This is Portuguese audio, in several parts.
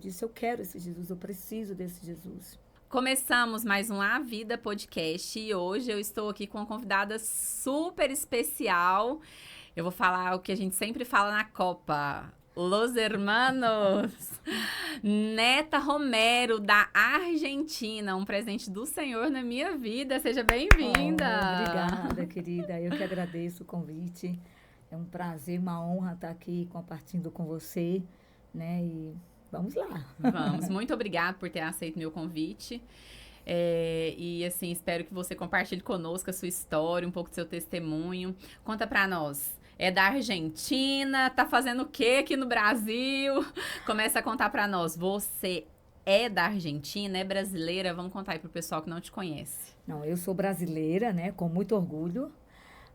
Disse, eu quero esse Jesus, eu preciso desse Jesus. Começamos mais um A Vida Podcast e hoje eu estou aqui com uma convidada super especial. Eu vou falar o que a gente sempre fala na Copa. Los hermanos, Neta Romero, da Argentina, um presente do Senhor na minha vida. Seja bem-vinda. Obrigada, querida. Eu que agradeço o convite. É um prazer, uma honra estar aqui compartilhando com você, né? E vamos lá. Vamos, muito obrigada por ter aceito meu convite. E assim, espero que você compartilhe conosco a sua história, um pouco do seu testemunho. Conta pra nós. É da Argentina, tá fazendo o que aqui no Brasil? Começa a contar pra nós. Você é da Argentina, é brasileira? Vamos contar aí pro pessoal que não te conhece. Não, eu sou brasileira, né? Com muito orgulho,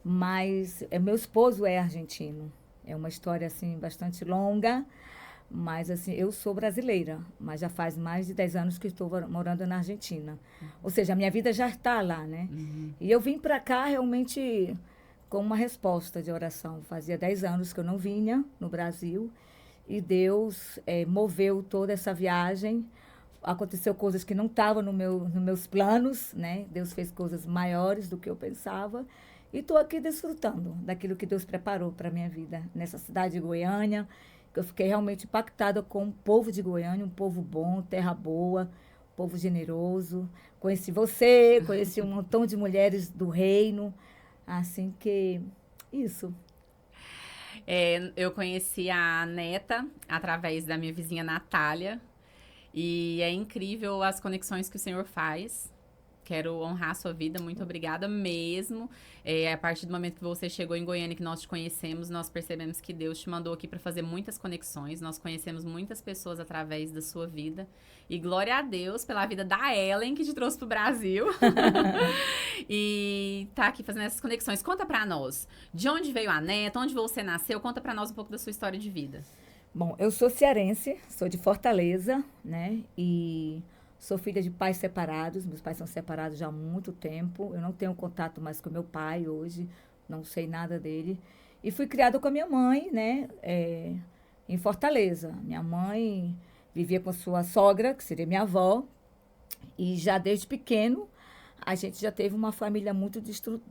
mas meu esposo é argentino. É uma história, assim, bastante longa, mas, assim, eu sou brasileira, mas já faz mais de 10 anos que estou morando na Argentina. Ou seja, a minha vida já está lá, né? E eu vim para cá realmente com uma resposta de oração. Fazia 10 anos que eu não vinha no Brasil e Deus moveu toda essa viagem. Aconteceu coisas que não estavam nos meus planos, né? Deus fez coisas maiores do que eu pensava. E estou aqui desfrutando daquilo que Deus preparou para a minha vida. Nessa cidade de Goiânia, que eu fiquei realmente impactada com o povo de Goiânia, um povo bom, terra boa, povo generoso. Conheci você, conheci um montão de mulheres do reino. Assim que, isso. Eu conheci a Neta através da minha vizinha Natália. E é incrível as conexões que o Senhor faz. Quero honrar a sua vida, muito obrigada mesmo. A partir do momento que você chegou em Goiânia, que nós te conhecemos, nós percebemos que Deus te mandou aqui para fazer muitas conexões. Nós conhecemos muitas pessoas através da sua vida. E glória a Deus pela vida da Ellen, que te trouxe pro Brasil. E tá aqui fazendo essas conexões. Conta pra nós, de onde veio a Neta, onde você nasceu? Conta pra nós um pouco da sua história de vida. Bom, eu sou cearense, sou de Fortaleza, né? E sou filha de pais separados. Meus pais são separados já há muito tempo. Eu não tenho contato mais com meu pai hoje, não sei nada dele. E fui criada com a minha mãe, né? Em Fortaleza. Minha mãe vivia com a sua sogra, que seria minha avó. E já desde pequeno, a gente já teve uma família muito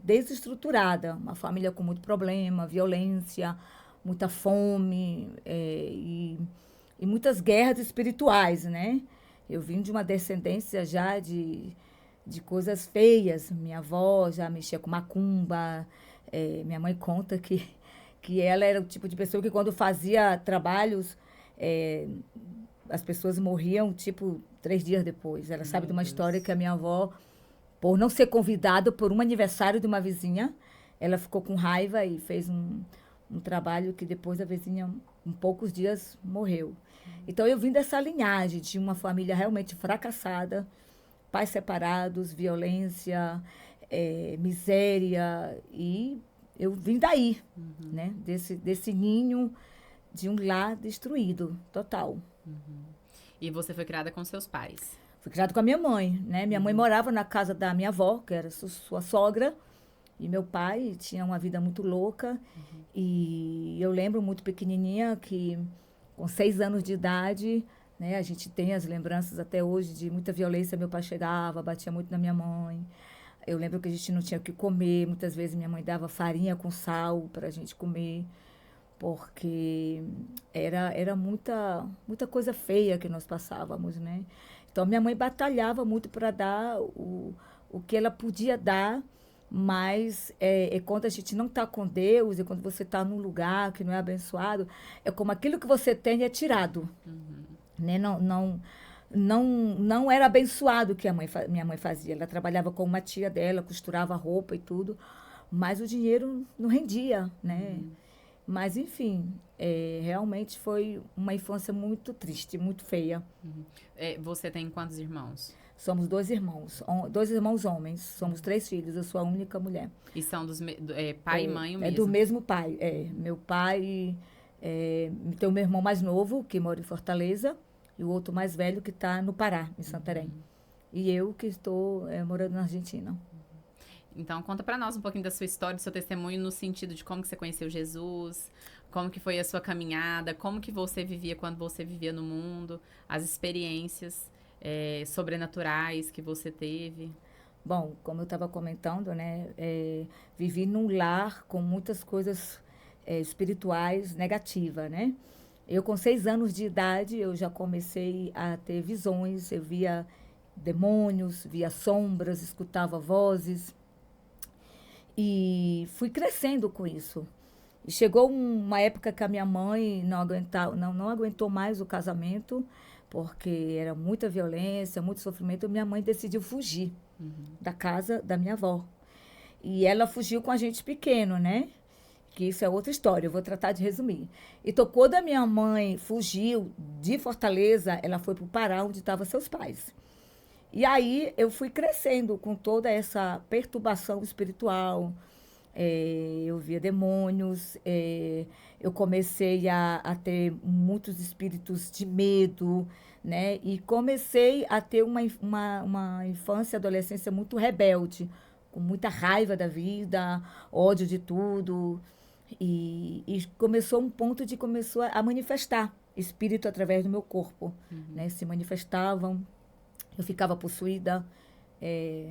desestruturada. Uma família com muito problema, violência, muita fome e muitas guerras espirituais, né? Eu vim de uma descendência já de coisas feias. Minha avó já mexia com macumba. Minha mãe conta que ela era o tipo de pessoa que quando fazia trabalhos, as pessoas morriam, tipo, 3 dias depois. Ela sabe de uma história que a minha avó, por não ser convidada por um aniversário de uma vizinha, ela ficou com raiva e fez um trabalho que depois a vizinha, em poucos dias, morreu. Então, eu vim dessa linhagem de uma família realmente fracassada, pais separados, violência, miséria, e eu vim daí, né? Desse ninho de um lar destruído, total. E você foi criada com seus pais? Fui criada com a minha mãe, né? Minha mãe morava na casa da minha avó, que era sua sogra, e meu pai tinha uma vida muito louca. E eu lembro muito pequenininha que, com 6 anos de idade, né, a gente tem as lembranças até hoje de muita violência. Meu pai chegava, batia muito na minha mãe. Eu lembro que a gente não tinha o que comer. Muitas vezes minha mãe dava farinha com sal para a gente comer, porque era muita coisa feia que nós passávamos, né? Então, minha mãe batalhava muito para dar o que ela podia dar, mas quando a gente não está com Deus e quando você está num lugar que não é abençoado, é como aquilo que você tem é tirado. Né? Não era abençoado o que minha mãe fazia. Ela trabalhava com uma tia dela, costurava roupa e tudo, mas o dinheiro não rendia, né? Mas, enfim, realmente foi uma infância muito triste, muito feia. Você tem quantos irmãos? Somos 2 irmãos, 2 irmãos homens. Somos 3 filhos, eu sou a única mulher. E são pai e mãe o mesmo? É do mesmo pai, Meu pai tem o meu irmão mais novo, que mora em Fortaleza, e o outro mais velho, que está no Pará, em Santarém. E eu, que estou morando na Argentina. Então, conta pra nós um pouquinho da sua história, do seu testemunho, no sentido de como que você conheceu Jesus, Como que foi a sua caminhada? Como que você vivia quando você vivia no mundo? As experiências sobrenaturais que você teve? Bom, como eu estava comentando, né, vivi num lar com muitas coisas espirituais negativas, né? Eu, com 6 anos de idade, eu já comecei a ter visões, eu via demônios, via sombras, escutava vozes e fui crescendo com isso. E chegou uma época que a minha mãe não aguentou mais o casamento, porque era muita violência, muito sofrimento. Minha mãe decidiu fugir da casa da minha avó. E ela fugiu com a gente pequeno, né? Que isso é outra história, eu vou tratar de resumir. Então, quando a minha mãe fugiu de Fortaleza, ela foi para o Pará, onde estavam seus pais. E aí eu fui crescendo com toda essa perturbação espiritual. Eu via demônios, eu comecei a ter muitos espíritos de medo, né? E comecei a ter uma infância e adolescência muito rebelde, com muita raiva da vida, ódio de tudo. E começou um ponto de começou a manifestar espírito através do meu corpo, né? Se manifestavam, eu ficava possuída,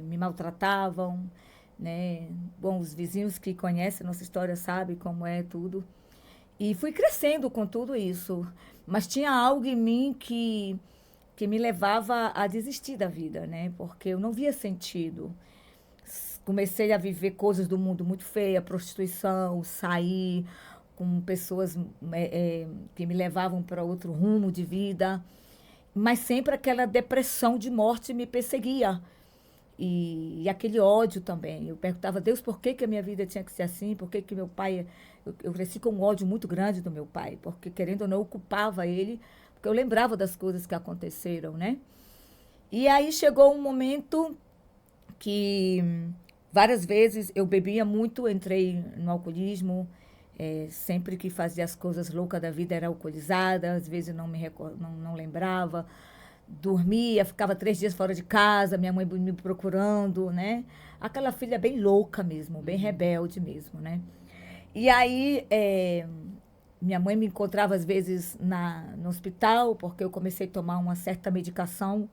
me maltratavam, né? Bom, os vizinhos que conhecem a nossa história sabem como é tudo. E fui crescendo com tudo isso, mas tinha algo em mim que me levava a desistir da vida, né? Porque eu não via sentido. Comecei a viver coisas do mundo muito feia, prostituição, sair com pessoas que me levavam para outro rumo de vida, mas sempre aquela depressão de morte me perseguia. E aquele ódio também. Eu perguntava a Deus por que, que a minha vida tinha que ser assim, por que, que meu pai. Eu cresci com um ódio muito grande do meu pai, porque querendo ou não, eu culpava ele, porque eu lembrava das coisas que aconteceram, né? E aí chegou um momento que várias vezes eu bebia muito, entrei no alcoolismo, sempre que fazia as coisas loucas da vida era alcoolizada, às vezes não lembrava, dormia, ficava 3 dias fora de casa, minha mãe me procurando, né? Aquela filha bem louca mesmo, bem rebelde mesmo, né? E aí, minha mãe me encontrava às vezes no hospital, porque eu comecei a tomar uma certa medicação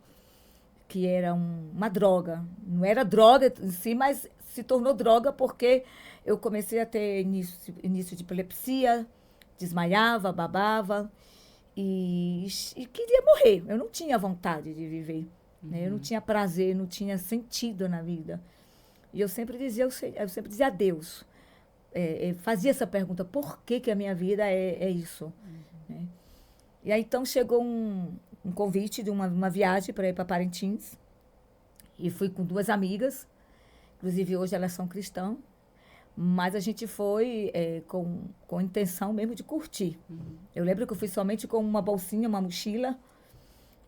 que era uma droga. Não era droga em si, mas se tornou droga porque eu comecei a ter início de epilepsia, desmaiava, babava e queria morrer. Eu não tinha vontade de viver, né? Eu não tinha prazer, não tinha sentido na vida. E eu sempre dizia a Deus, fazia essa pergunta, por que, que a minha vida é isso? Né? E aí então chegou um convite de uma viagem para ir para Parintins. E fui com 2 amigas, inclusive hoje elas são cristãs, mas a gente foi com intenção mesmo de curtir. Eu lembro que eu fui somente com uma bolsinha, uma mochila,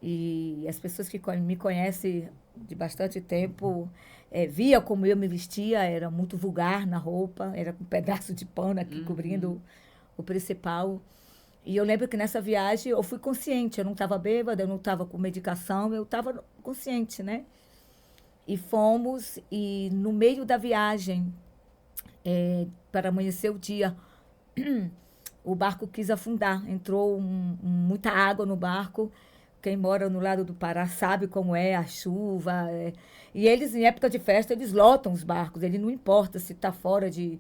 e as pessoas que me conhecem de bastante tempo via como eu me vestia, era muito vulgar na roupa, era com um pedaço de pano aqui cobrindo o principal. E eu lembro que nessa viagem eu fui consciente, eu não estava bêbada, eu não estava com medicação, eu estava consciente, né? E fomos, e no meio da viagem, para amanhecer o dia, o barco quis afundar. Entrou muita água no barco. Quem mora no lado do Pará sabe como é a chuva. E eles, em época de festa, eles lotam os barcos. Ele não importa se está fora de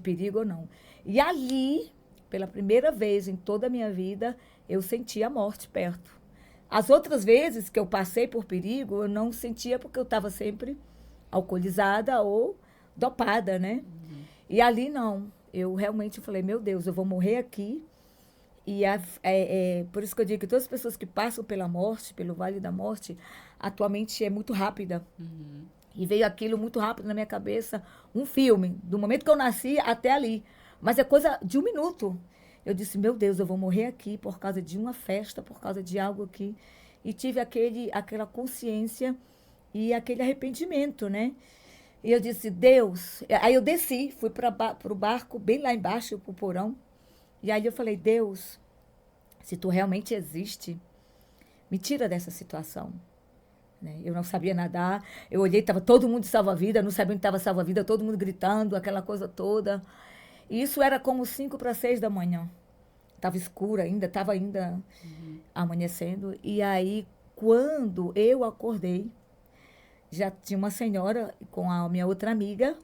perigo ou não. E ali, pela primeira vez em toda a minha vida, eu senti a morte perto. As outras vezes que eu passei por perigo, eu não sentia porque eu estava sempre alcoolizada ou dopada, né? E ali não. Eu realmente falei, meu Deus, eu vou morrer aqui. E por isso que eu digo que todas as pessoas que passam pela morte, pelo Vale da Morte, atualmente é muito rápida. E veio aquilo muito rápido na minha cabeça, um filme, do momento que eu nasci até ali. Mas é coisa de 1 minuto. Eu disse, meu Deus, eu vou morrer aqui por causa de uma festa, por causa de algo aqui. E tive aquela consciência e aquele arrependimento, né? E eu disse, Deus... Aí eu desci, fui para o barco, bem lá embaixo, para o porão. E aí eu falei, Deus, se tu realmente existe, me tira dessa situação. Né? Eu não sabia nadar. Eu olhei, estava todo mundo de salva-vida, não sabia onde estava salva-vida, todo mundo gritando, aquela coisa toda. E isso era como 5 para 6 da manhã. Estava escuro ainda, estava ainda amanhecendo. E aí, quando eu acordei, já tinha uma senhora com a minha outra amiga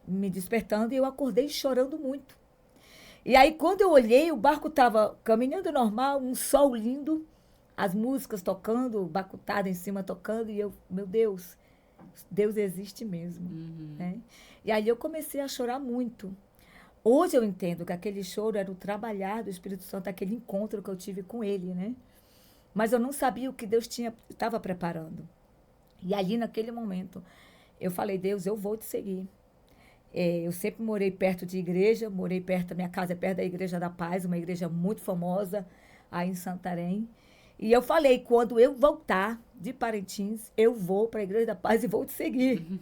me despertando e eu acordei chorando muito. E aí, quando eu olhei, o barco estava caminhando normal, um sol lindo, as músicas tocando, bacutada em cima tocando, e eu, meu Deus, Deus existe mesmo, né? E aí eu comecei a chorar muito. Hoje eu entendo que aquele choro era o trabalhar do Espírito Santo, aquele encontro que eu tive com ele, né? Mas eu não sabia o que Deus estava preparando. E ali, naquele momento, eu falei, Deus, eu vou te seguir. Eu sempre morei perto de igreja, morei perto, minha casa é perto da Igreja da Paz, uma igreja muito famosa aí em Santarém. E eu falei, quando eu voltar de Parintins, eu vou para a Igreja da Paz e vou te seguir.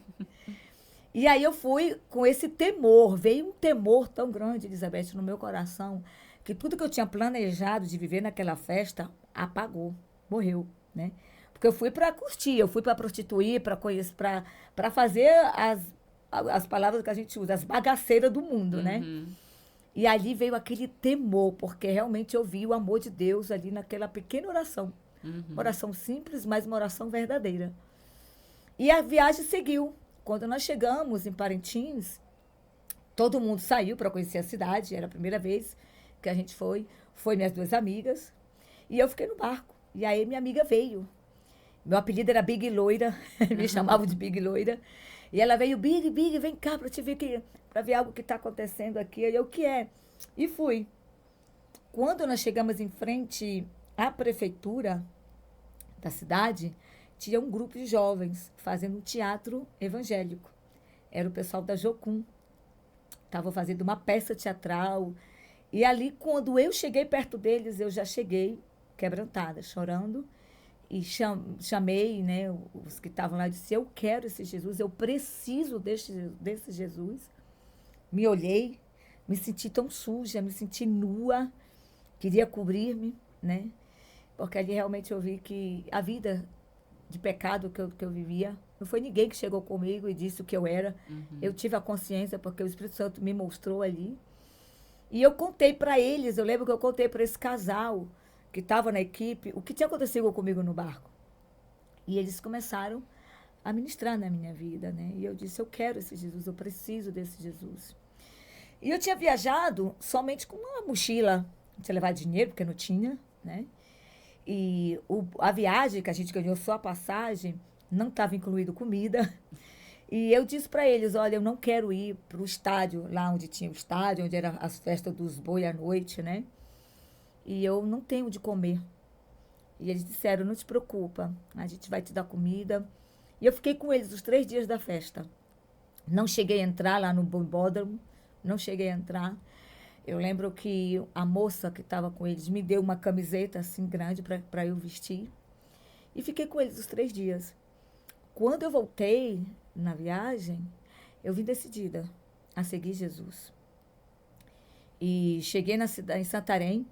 E aí eu fui com esse temor, veio um temor tão grande, Elizabeth, no meu coração, que tudo que eu tinha planejado de viver naquela festa apagou, morreu, né? Porque eu fui para curtir, eu fui para prostituir, para conhecer, para fazer as palavras que a gente usa, as bagaceiras do mundo, né? E ali veio aquele temor, porque realmente eu vi o amor de Deus ali naquela pequena oração. Uma oração simples, mas uma oração verdadeira. E a viagem seguiu. Quando nós chegamos em Parintins, todo mundo saiu para conhecer a cidade, era a primeira vez que a gente foi minhas duas amigas, e eu fiquei no barco. E aí minha amiga veio. Meu apelido era Big Loira, me chamavam de Big Loira. E ela veio, Big, vem cá para te ver para ver algo que está acontecendo aqui. E eu, o que é? E fui. Quando nós chegamos em frente à prefeitura da cidade, tinha um grupo de jovens fazendo um teatro evangélico. Era o pessoal da Jocum. Estavam fazendo uma peça teatral. E ali, quando eu cheguei perto deles, eu já cheguei quebrantada, chorando. E chamei, né, os que estavam lá e disse, eu quero esse Jesus, eu preciso desse Jesus. Me olhei, me senti tão suja, me senti nua, queria cobrir-me, né? Porque ali realmente eu vi que a vida de pecado que eu vivia, não foi ninguém que chegou comigo e disse o que eu era. Eu tive a consciência porque o Espírito Santo me mostrou ali. E eu contei para eles, eu lembro que eu contei para esse casal que estava na equipe, o que tinha acontecido comigo no barco. E eles começaram a ministrar na minha vida, né? E eu disse, eu quero esse Jesus, eu preciso desse Jesus. E eu tinha viajado somente com uma mochila, não tinha levado dinheiro, porque não tinha, né? E a viagem que a gente ganhou, só a passagem, não estava incluído comida. E eu disse para eles, olha, eu não quero ir para o estádio, lá onde tinha o estádio, onde eram as festas dos boi à noite, né? E eu não tenho de comer. E eles disseram, não te preocupa, a gente vai te dar comida. E eu fiquei com eles os 3 dias da festa. Não cheguei a entrar lá no bombódromo, não cheguei a entrar. Eu lembro que a moça que estava com eles me deu uma camiseta assim grande para eu vestir. E fiquei com eles os 3 dias. Quando eu voltei na viagem, eu vim decidida a seguir Jesus. E cheguei na cidade, em Santarém,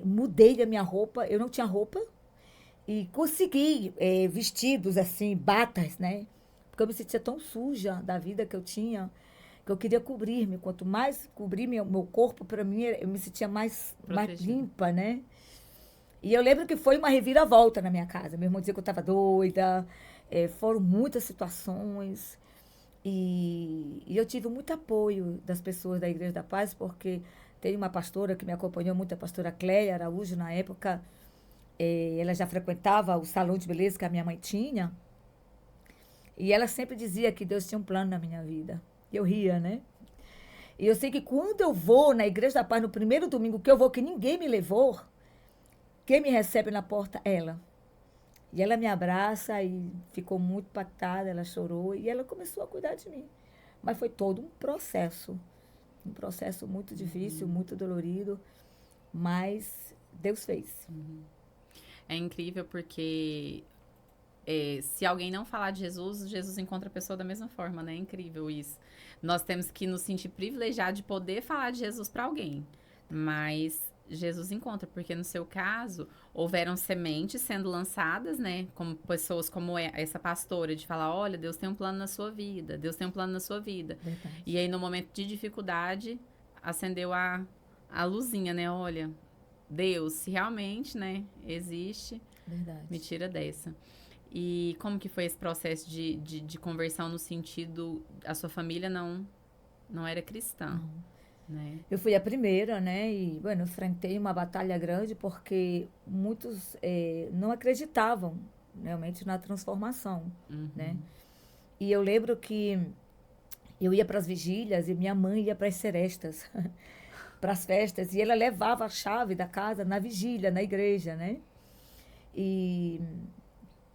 mudei a minha roupa, eu não tinha roupa, e consegui vestidos assim, batas, né? Porque eu me sentia tão suja da vida que eu tinha, que eu queria cobrir-me. Quanto mais cobrir meu corpo, para mim, eu me sentia mais limpa, né? E eu lembro que foi uma reviravolta na minha casa. Meu irmão dizia que eu estava doida, foram muitas situações. E eu tive muito apoio das pessoas da Igreja da Paz, porque tem uma pastora que me acompanhou muito, a pastora Cléia Araújo, na época, ela já frequentava o salão de beleza que a minha mãe tinha, e ela sempre dizia que Deus tinha um plano na minha vida. E eu ria, né? E eu sei que quando eu vou na Igreja da Paz, no primeiro domingo que eu vou, que ninguém me levou, quem me recebe na porta? Ela. E ela me abraça e ficou muito impactada, ela chorou e ela começou a cuidar de mim. Mas foi todo um processo muito difícil, muito dolorido, mas Deus fez. É incrível porque se alguém não falar de Jesus, Jesus encontra a pessoa da mesma forma, né? É incrível isso. Nós temos que nos sentir privilegiados de poder falar de Jesus para alguém, mas Jesus encontra, porque no seu caso, houveram sementes sendo lançadas, né? Como pessoas como essa pastora, de falar, olha, Deus tem um plano na sua vida, Deus tem um plano na sua vida. Verdade. E aí, no momento de dificuldade, acendeu a luzinha, né? Olha, Deus, se realmente, né, existe, Verdade. me tira dessa. E como que foi esse processo de conversão no sentido, a sua família não era cristã, Não. né? Eu fui a primeira, né? E, bueno, enfrentei uma batalha grande porque muitos não acreditavam realmente na transformação, né? Uhum, E eu lembro que eu ia para as vigílias e minha mãe ia para as serestas, para as festas, e ela levava a chave da casa na vigília, na igreja, né? E,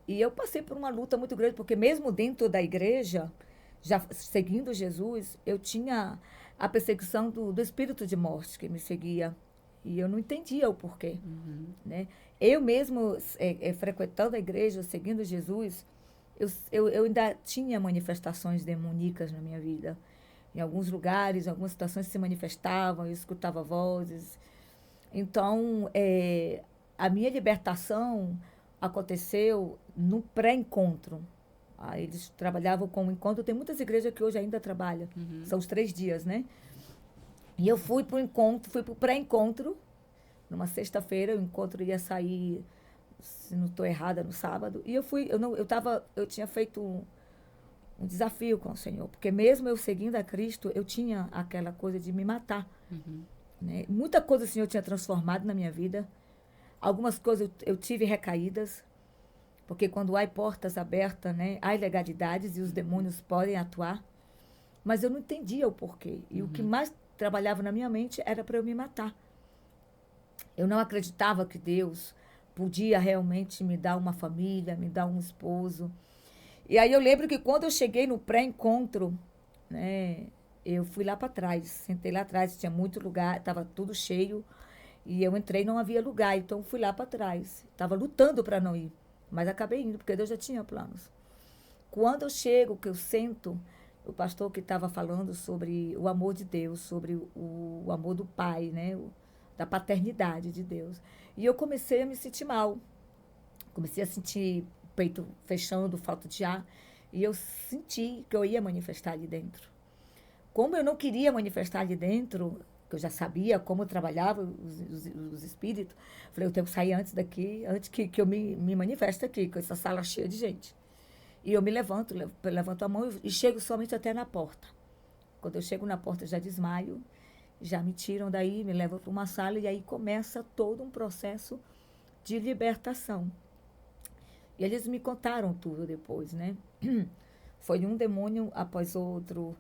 e eu passei por uma luta muito grande, porque mesmo dentro da igreja, já seguindo Jesus, eu tinha a perseguição do espírito de morte que me seguia. E eu não entendia o porquê, uhum, né? Eu mesmo, frequentando a igreja, seguindo Jesus, eu ainda tinha manifestações demoníacas na minha vida. Em alguns lugares, em algumas situações se manifestavam, eu escutava vozes. Então, a minha libertação aconteceu no pré-encontro. Eles trabalhavam com o encontro. Tem muitas igrejas que hoje ainda trabalham. uhum, São os 3 dias, né? E eu fui para o encontro, fui para o pré-encontro. Numa sexta-feira, o encontro ia sair, se não estou errada, no sábado. E eu fui, eu tinha feito um desafio com o Senhor. Porque mesmo eu seguindo a Cristo, eu tinha aquela coisa de me matar. uhum, Né? Muita coisa o Senhor tinha transformado na minha vida. Algumas coisas eu tive recaídas, porque quando há portas abertas, né, há ilegalidades e os demônios podem atuar. Mas eu não entendia o porquê. E o que uhum, mais trabalhava na minha mente era para eu me matar. Eu não acreditava que Deus podia realmente me dar uma família, me dar um esposo. E aí eu lembro que quando eu cheguei no pré-encontro, né, eu fui lá para trás, sentei lá atrás, tinha muito lugar, estava tudo cheio. E eu entrei, não havia lugar, então fui lá para trás. Estava lutando para não ir, mas acabei indo, porque Deus já tinha planos. Quando eu chego, que eu sento, o pastor que estava falando sobre o amor de Deus, sobre o amor do Pai, né? Da paternidade de Deus. E eu comecei a me sentir mal. Comecei a sentir o peito fechando, falta de ar. E eu senti que eu ia manifestar ali dentro. Como eu não queria manifestar ali dentro, que eu já sabia como trabalhava os espíritos, falei, eu tenho que sair antes daqui, antes que eu me manifeste aqui, com essa sala cheia de gente. E eu me levanto a mão e chego somente até na porta. Quando eu chego na porta, já desmaio, já me tiram daí, me levam para uma sala e aí começa todo um processo de libertação. E eles me contaram tudo depois, né? Foi um demônio após outro,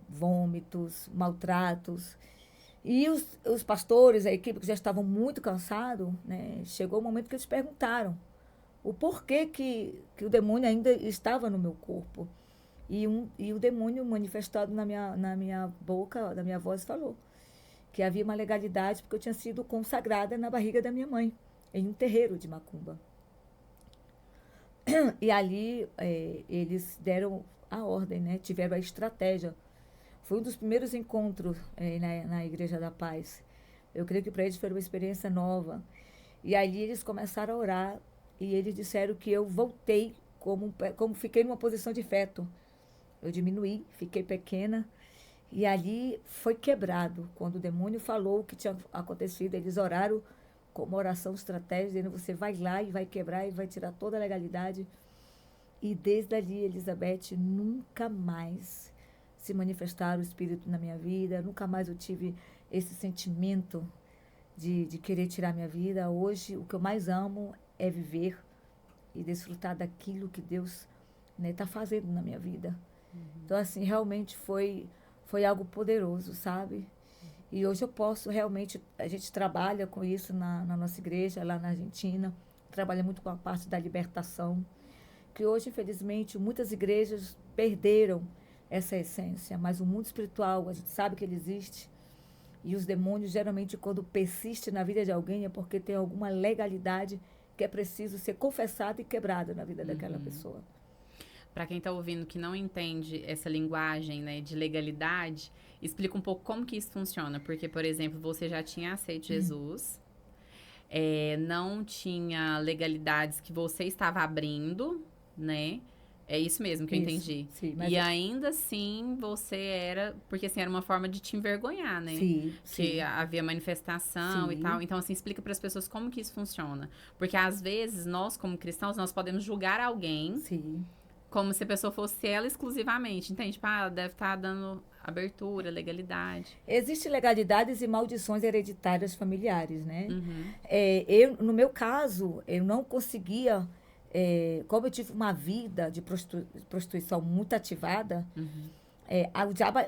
vômitos, maltratos. E os pastores, a equipe que já estavam muito cansados, né? Chegou o momento que eles perguntaram o porquê que o demônio ainda estava no meu corpo. E o demônio manifestado na minha boca, na minha voz, falou que havia uma legalidade porque eu tinha sido consagrada na barriga da minha mãe, em um terreiro de macumba. E ali eles deram a ordem, né? Tiveram a estratégia. Foi um dos primeiros encontros na Igreja da Paz. Eu creio que para eles foi uma experiência nova. E ali eles começaram a orar e eles disseram que eu voltei como fiquei numa posição de feto. Eu diminuí, fiquei pequena. E ali foi quebrado. Quando o demônio falou o que tinha acontecido, eles oraram com uma oração estratégica, dizendo: você vai lá e vai quebrar e vai tirar toda a legalidade. E desde ali, Elizabeth, nunca mais se manifestaram o espírito na minha vida, nunca mais eu tive esse sentimento de querer tirar minha vida. Hoje, o que eu mais amo é viver e desfrutar daquilo que Deus está fazendo na minha vida. Então, assim, realmente foi algo poderoso, sabe? E hoje eu posso realmente, a gente trabalha com isso na nossa igreja, lá na Argentina, trabalha muito com a parte da libertação, que hoje, infelizmente, muitas igrejas perderam essa essência, mas o mundo espiritual, a gente sabe que ele existe, e os demônios, geralmente, quando persistem na vida de alguém, é porque tem alguma legalidade que é preciso ser confessada e quebrada na vida daquela uhum. pessoa. Para quem está ouvindo que não entende essa linguagem, né, de legalidade, explica um pouco como que isso funciona. Porque, por exemplo, você já tinha aceito Jesus, não tinha legalidades que você estava abrindo, né? É isso mesmo que eu Isso, entendi. sim, mas E ainda assim você era. Porque assim, era uma forma de te envergonhar, né? sim, Que sim, havia manifestação e tal. sim, Então, assim, explica para as pessoas como que isso funciona. Porque às vezes, nós, como cristãos, nós podemos julgar alguém sim. como se a pessoa fosse ela exclusivamente. Entende? Tipo, ah, deve estar dando abertura, legalidade. Existem legalidades e maldições hereditárias familiares, né? Uhum, No meu caso, eu não conseguia, como eu tive uma vida de prostituição muito ativada, uhum, o diabo,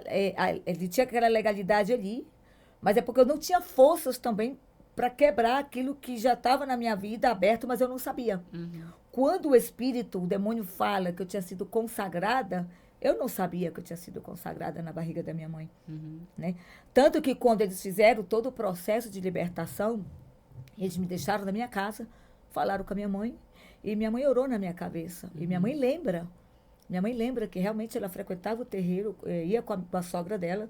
ele tinha aquela legalidade ali, mas é porque eu não tinha forças também para quebrar aquilo que já estava na minha vida aberto, mas eu não sabia. uhum, Quando o espírito, o demônio fala que eu tinha sido consagrada, eu não sabia que eu tinha sido consagrada na barriga da minha mãe, uhum, né? Tanto que quando eles fizeram todo o processo de libertação, eles me deixaram na minha casa, falaram com a minha mãe, e minha mãe orou na minha cabeça. E uhum, minha mãe lembra que realmente ela frequentava o terreiro, ia com a sogra dela,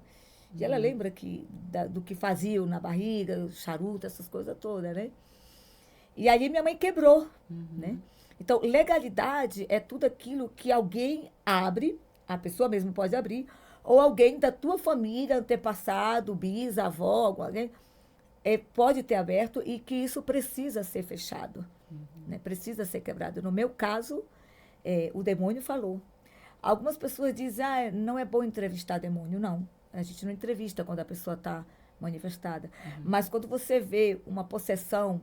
e ela uhum, lembra do que faziam na barriga, o charuto, essas coisas todas, né? E aí minha mãe quebrou, né? uhum, Então, legalidade é tudo aquilo que alguém abre, a pessoa mesmo pode abrir, ou alguém da tua família, antepassado, bisavó, alguém, pode ter aberto e que isso precisa ser fechado, uhum, né? Precisa ser quebrado. No meu caso, o demônio falou. Algumas pessoas dizem, ah, não é bom entrevistar demônio. Não, a gente não entrevista quando a pessoa está manifestada. uhum, Mas quando você vê uma possessão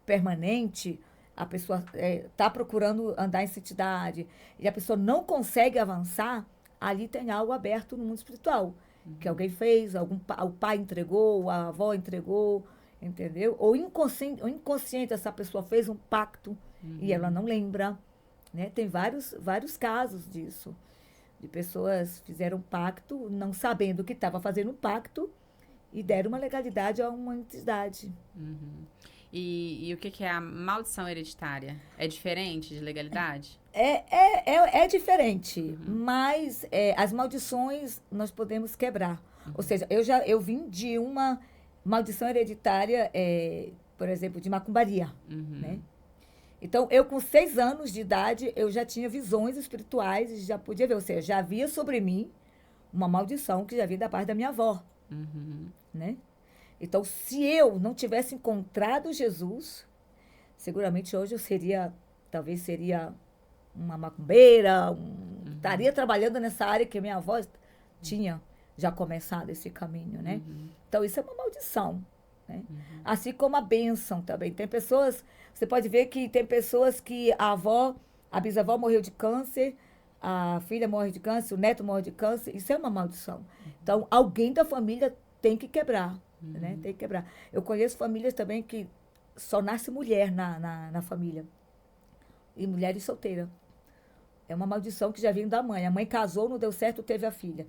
permanente, a pessoa está procurando andar em santidade e a pessoa não consegue avançar, ali tem algo aberto no mundo espiritual. Que uhum, alguém fez, o pai entregou, a avó entregou, entendeu? Ou inconsciente essa pessoa fez um pacto e ela uhum. não lembra. Né? Tem vários casos disso. De pessoas fizeram um pacto, não sabendo que estava fazendo um pacto, e deram uma legalidade a uma entidade. Uhum. E o que que é a maldição hereditária? É diferente de legalidade? É diferente, Uhum, mas as maldições nós podemos quebrar. Ou uhum, seja, eu vim de uma maldição hereditária, por exemplo, de macumbaria. Né? uhum, Então, eu com 6 anos de idade, eu já tinha visões espirituais e já podia ver, ou seja, já havia sobre mim uma maldição que já vinha da parte da minha avó, uhum, né? Então, se eu não tivesse encontrado Jesus, seguramente hoje talvez seria uma macumbeira, uhum, estaria trabalhando nessa área que minha avó tinha já começado esse caminho, né? uhum, Então, isso é uma maldição, né? uhum, Assim como a bênção também. Tem pessoas, você pode ver que tem pessoas que a bisavó morreu de câncer, a filha morre de câncer, o neto morre de câncer, isso é uma maldição. Então, alguém da família tem que quebrar, né? uhum, Tem que quebrar. Eu conheço famílias também que só nasce mulher na família. E mulheres solteiras. É uma maldição que já vem da mãe. A mãe casou, não deu certo, teve a filha.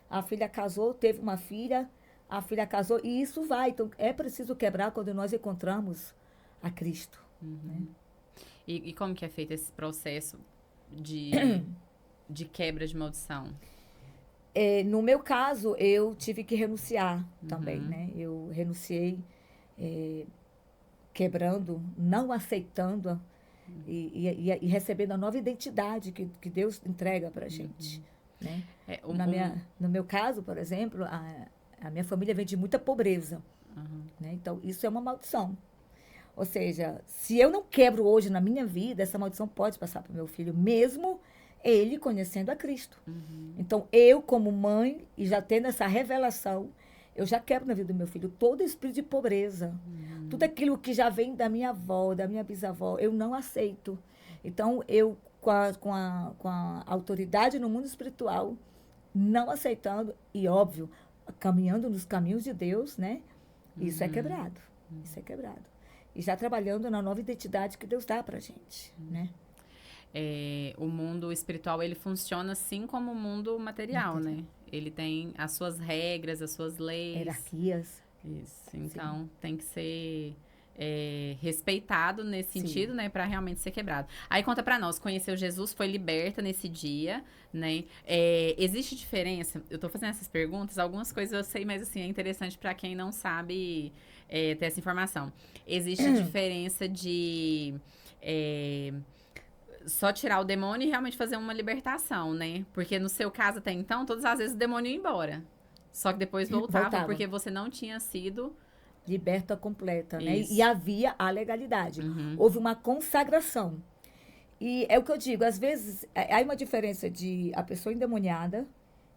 A filha casou, teve uma filha, a filha casou, e isso vai. Então, é preciso quebrar quando nós encontramos a Cristo. Né? uhum. E como que é feito esse processo de, de quebra de maldição? No meu caso, eu tive que renunciar também, Uhum, né? Eu renunciei, quebrando, não aceitando e recebendo a nova identidade que Deus entrega para a gente, uhum. né? É, No meu caso, por exemplo, a minha família vem de muita pobreza, uhum, né? Então, isso é uma maldição. Ou seja, se eu não quebro hoje na minha vida, essa maldição pode passar para o meu filho, mesmo ele conhecendo a Cristo. uhum, Então, eu, como mãe, e já tendo essa revelação, eu já quebro na vida do meu filho todo espírito de pobreza. Tudo uhum, aquilo que já vem da minha avó, da minha bisavó, eu não aceito. Então, eu, com a autoridade no mundo espiritual, não aceitando, e óbvio, caminhando nos caminhos de Deus, né? Isso é uhum. quebrado. Isso é quebrado. E já trabalhando na nova identidade que Deus dá pra gente, né? É, o mundo espiritual, ele funciona assim como o mundo material, Material. né? Ele tem as suas regras, as suas leis. Hierarquias. Isso. Sim, Então, tem que ser respeitado nesse sim. sentido, né? Pra realmente ser quebrado. Aí, conta pra nós. Conheceu Jesus, foi liberta nesse dia, né? É, existe diferença? Eu tô fazendo essas perguntas, algumas coisas eu sei, mas assim, é interessante pra quem não sabe ter essa informação. Existe diferença de... é, só tirar o demônio e realmente fazer uma libertação, né? Porque no seu caso até então, todas as vezes o demônio ia embora. Só que depois voltava Voltava. porque você não tinha sido Liberta completa, né? E isso. havia a legalidade. Uhum. Houve uma consagração. E é o que eu digo, às vezes, há uma diferença de a pessoa endemoniada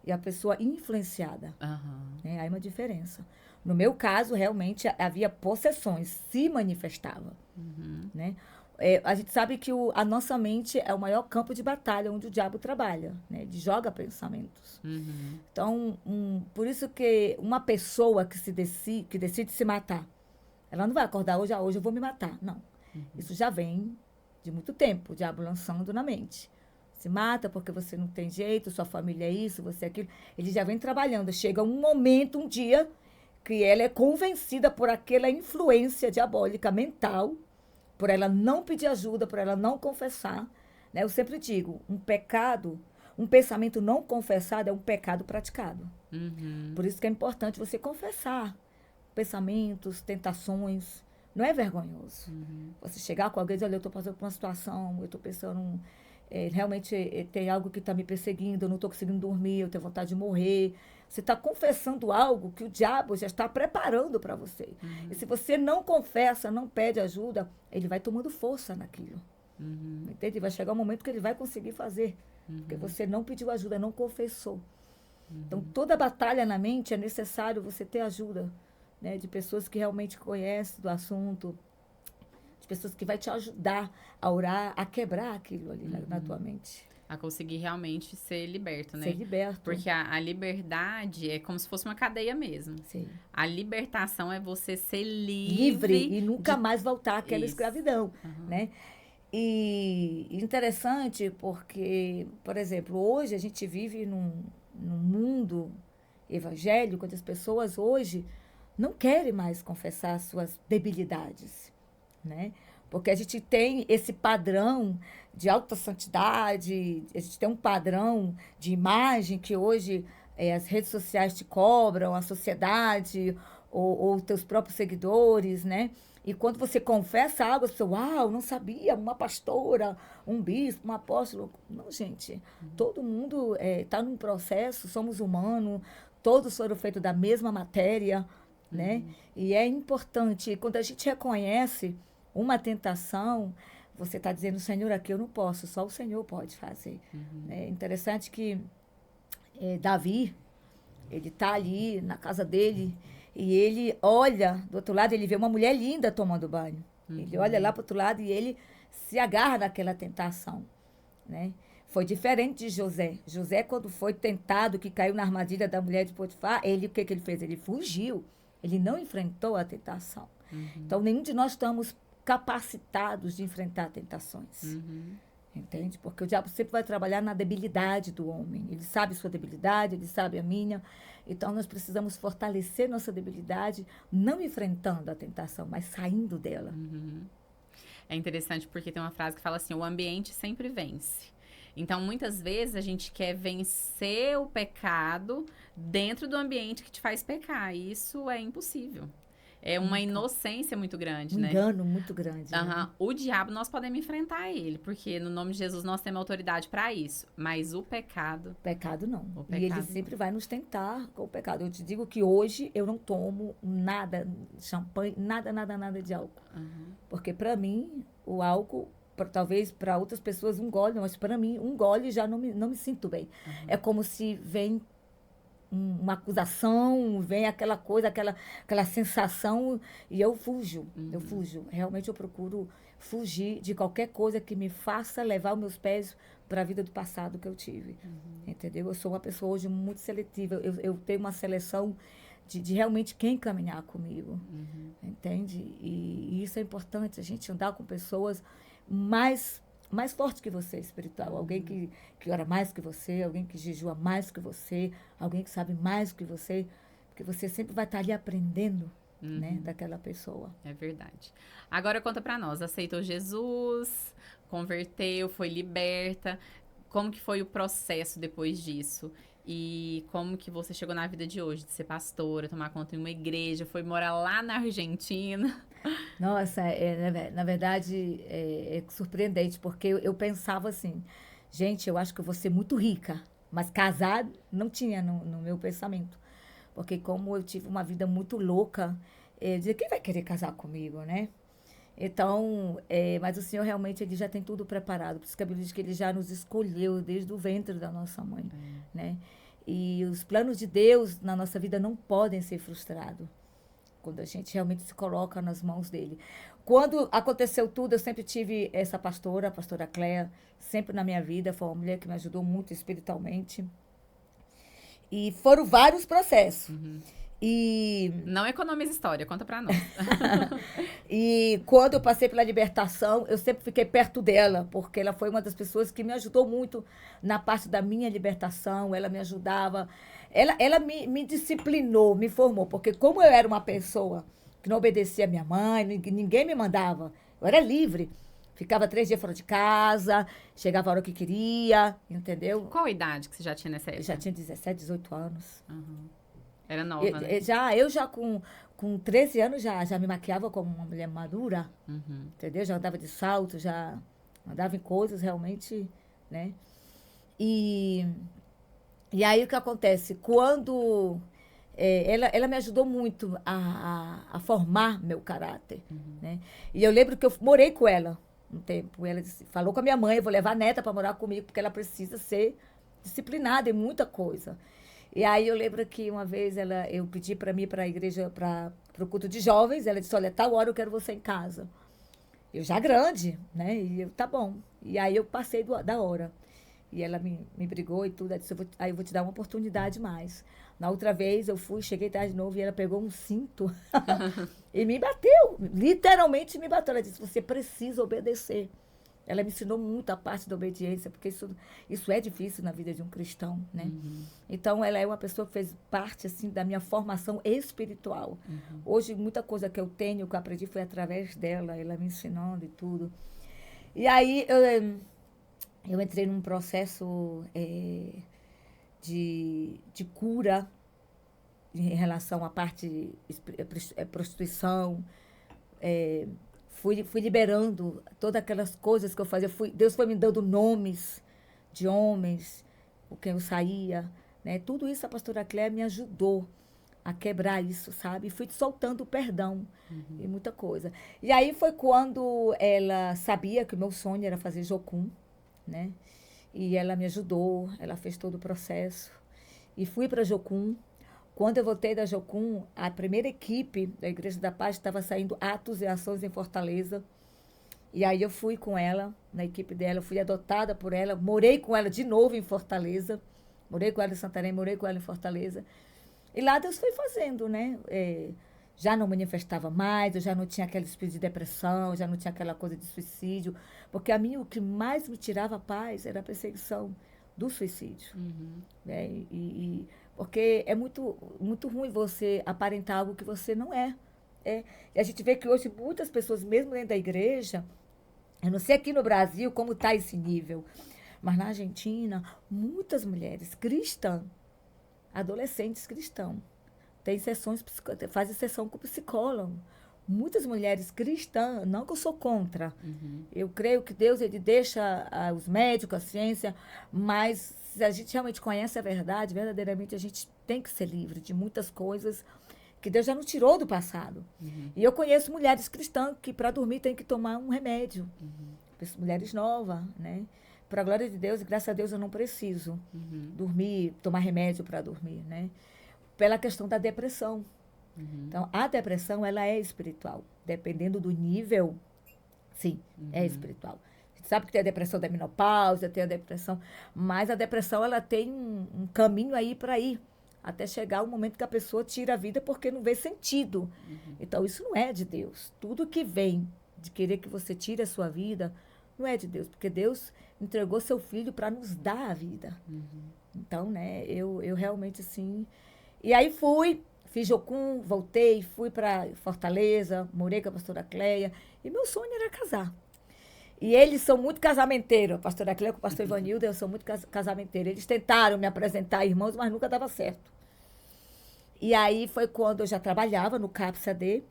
e a pessoa influenciada. Aham. Né? Há uma diferença. No meu caso, realmente, havia possessões, se manifestava. Uhum. Né? A gente sabe que a nossa mente é o maior campo de batalha onde o diabo trabalha. Né? Ele joga pensamentos. Uhum. Então, por isso que uma pessoa que decide se matar, ela não vai acordar hoje eu vou me matar. Não. Isso já vem de muito tempo, o diabo lançando na mente. Se mata porque você não tem jeito, sua família é isso, você é aquilo. Ele já vem trabalhando. Chega um momento, um dia, que ela é convencida por aquela influência diabólica mental, por ela não pedir ajuda, por ela não confessar. Né? Eu sempre digo, um pensamento não confessado é um pecado praticado. Uhum. Por isso que é importante você confessar pensamentos, tentações. Não é vergonhoso. Você chegar com alguém e dizer, olha, eu estou passando por uma situação, eu estou pensando, realmente tem algo que está me perseguindo, eu não estou conseguindo dormir, eu tenho vontade de morrer. Você está confessando algo que o diabo já está preparando para você. E se você não confessa, não pede ajuda, ele vai tomando força naquilo. Entende? Vai chegar um momento que ele vai conseguir fazer. Porque você não pediu ajuda, não confessou. Então, toda batalha na mente é necessário você ter ajuda, né, de pessoas que realmente conhecem do assunto, de pessoas que vai te ajudar a orar, a quebrar aquilo ali na tua mente. A conseguir realmente ser liberto, né? Ser liberto. Porque a liberdade é como se fosse uma cadeia mesmo. Sim. A libertação é você ser Livre e nunca de... mais voltar àquela Isso. escravidão, né? E interessante porque, por exemplo, hoje a gente vive num mundo evangélico onde as pessoas hoje não querem mais confessar suas debilidades, né? Porque a gente tem esse padrão de alta santidade, a gente tem um padrão de imagem que hoje as redes sociais te cobram, a sociedade ou teus próprios seguidores, né? E quando você confessa algo, as pessoas, uau, não sabia, uma pastora, um bispo, um apóstolo. Não, gente, todo mundo está num processo, somos humanos, todos foram feitos da mesma matéria, né? E é importante, quando a gente reconhece uma tentação, você está dizendo, Senhor, aqui eu não posso, só o Senhor pode fazer. É interessante que Davi, ele está ali na casa dele e ele olha do outro lado, ele vê uma mulher linda tomando banho. Ele olha lá para o outro lado e ele se agarra naquela tentação, né? Foi diferente de José. José, quando foi tentado, que caiu na armadilha da mulher de Potifar, o que ele fez? Ele fugiu. Ele não enfrentou a tentação. Então, nenhum de nós estamos capacitados de enfrentar tentações. Entende? Porque o diabo sempre vai trabalhar na debilidade do homem. Ele sabe sua debilidade, ele sabe a minha. Então, nós precisamos fortalecer nossa debilidade, não enfrentando a tentação, mas saindo dela. É interessante porque tem uma frase que fala assim, o ambiente sempre vence. Então, muitas vezes, a gente quer vencer o pecado dentro do ambiente que te faz pecar. E isso é impossível. É uma inocência muito grande, né? Engano muito grande. Né? O diabo, nós podemos enfrentar ele, porque no nome de Jesus nós temos autoridade para isso. Mas o pecado... Pecado não. O E ele pecado sempre vai nos tentar com o pecado. Eu te digo que hoje eu não tomo nada, champanhe, nada de álcool. Porque para mim, o álcool, talvez para outras pessoas um gole, mas para mim um gole já não me sinto bem. É como se vem uma acusação, vem aquela coisa, aquela sensação, e eu fujo. Realmente eu procuro fugir de qualquer coisa que me faça levar os meus pés para a vida do passado que eu tive. Entendeu? Eu sou uma pessoa hoje muito seletiva. Eu tenho uma seleção de realmente quem caminhar comigo. Entende? E isso é importante, a gente andar com pessoas mais forte que você, espiritual. Alguém que ora mais que você, alguém que jejua mais que você, alguém que sabe mais que você, porque você sempre vai estar ali aprendendo, né, daquela pessoa. É verdade. Agora conta pra nós, aceitou Jesus, converteu, foi liberta, como que foi o processo depois disso? E como que você chegou na vida de hoje, de ser pastora, tomar conta em uma igreja, foi morar lá na Argentina? Nossa, na verdade, é surpreendente, porque eu pensava assim, gente, eu acho que eu vou ser muito rica, mas casar não tinha no meu pensamento. Porque como eu tive uma vida muito louca, eu dizia, quem vai querer casar comigo, né? Então, mas o Senhor realmente ele já tem tudo preparado. Por isso que a Bíblia diz que ele já nos escolheu desde o ventre da nossa mãe, né? E os planos de Deus na nossa vida não podem ser frustrados quando a gente realmente se coloca nas mãos dele. Quando aconteceu tudo, eu sempre tive essa pastora, a pastora Cléa, sempre na minha vida. Foi uma mulher que me ajudou muito espiritualmente. E foram vários processos. E Não economiza história, conta pra nós. E quando eu passei pela libertação, eu sempre fiquei perto dela, porque ela foi uma das pessoas que me ajudou muito na parte da minha libertação. Ela me ajudava. Ela me disciplinou, me formou, porque como eu era uma pessoa que não obedecia a minha mãe, ninguém me mandava, eu era livre. Ficava 3 dias fora de casa, chegava a hora que queria, entendeu? Qual a idade que você já tinha nessa Eu já época? tinha 17, 18 anos. Era nova, né? Eu já com 13 anos já me maquiava como uma mulher madura, entendeu? Já andava de salto, já andava em coisas realmente, né? E, e aí o que acontece? Quando ela me ajudou muito a formar meu caráter, né? E eu lembro que eu morei com ela um tempo. Ela falou com a minha mãe, eu vou levar a neta para morar comigo, porque ela precisa ser disciplinada em muita coisa. E aí eu lembro que uma vez eu pedi para mim ir para a igreja, para o culto de jovens. Ela disse, olha, tal hora eu quero você em casa. Eu já grande, né? E eu, tá bom. E aí eu passei da hora. E ela me brigou e tudo. Ela disse, aí eu vou te dar uma oportunidade mais. Na outra vez eu fui, cheguei tarde de novo e ela pegou um cinto e me bateu. Literalmente me bateu. Ela disse, você precisa obedecer. Ela me ensinou muito a parte da obediência, porque isso é difícil na vida de um cristão, né? Então, ela é uma pessoa que fez parte, assim, da minha formação espiritual. Hoje, muita coisa que eu tenho, que eu aprendi, foi através dela, ela me ensinando e tudo. E aí, eu entrei num processo de cura em relação à parte de prostituição, fui liberando todas aquelas coisas que eu fazia. Deus foi me dando nomes de homens com quem eu saía, né? Tudo isso a pastora Cléia me ajudou a quebrar isso, sabe? E fui soltando o perdão e muita coisa. E aí foi quando ela sabia que o meu sonho era fazer jocum, né? E ela me ajudou, ela fez todo o processo. E fui para Jocum. Quando eu voltei da Jocum, a primeira equipe da Igreja da Paz estava saindo atos e ações em Fortaleza. E aí eu fui com ela, na equipe dela, fui adotada por ela, morei com ela de novo em Fortaleza. Morei com ela em Santarém, morei com ela em Fortaleza. E lá Deus foi fazendo, né? Já não manifestava mais, eu já não tinha aquele espírito de depressão, já não tinha aquela coisa de suicídio. Porque a mim o que mais me tirava a paz era a perseguição do suicídio. Né? Porque é muito, muito ruim você aparentar algo que você não é. E a gente vê que hoje muitas pessoas, mesmo dentro da igreja, eu não sei aqui no Brasil como está esse nível, mas na Argentina, muitas mulheres cristãs, adolescentes cristãos, fazem sessão com psicólogo. Muitas mulheres cristãs, não que eu sou contra, eu creio que Deus ele deixa os médicos, a ciência, mas se a gente realmente conhece a verdade, verdadeiramente a gente tem que ser livre de muitas coisas que Deus já nos tirou do passado. E eu conheço mulheres cristãs que para dormir tem que tomar um remédio. Mulheres novas, né? Para a glória de Deus, e graças a Deus eu não preciso dormir, tomar remédio para dormir, né? Pela questão da depressão. Então, a depressão, ela é espiritual. Dependendo do nível, sim, é espiritual. A gente sabe que tem a depressão da menopausa, tem a depressão, mas a depressão, ela tem um caminho aí para ir, até chegar o momento que a pessoa tira a vida porque não vê sentido. Então, isso não é de Deus. Tudo que vem de querer que você tire a sua vida, não é de Deus, porque Deus entregou seu filho para nos dar a vida. Então, né, eu realmente, assim... E aí fiz Jocum, voltei, fui para Fortaleza, morei com a pastora Cléia, e meu sonho era casar. E eles são muito casamenteiros, a pastora Cléia com o pastor Ivanildo, eu sou muito casamenteiros. Eles tentaram me apresentar a irmãos, mas nunca dava certo. E aí foi quando eu já trabalhava no CAPSAD,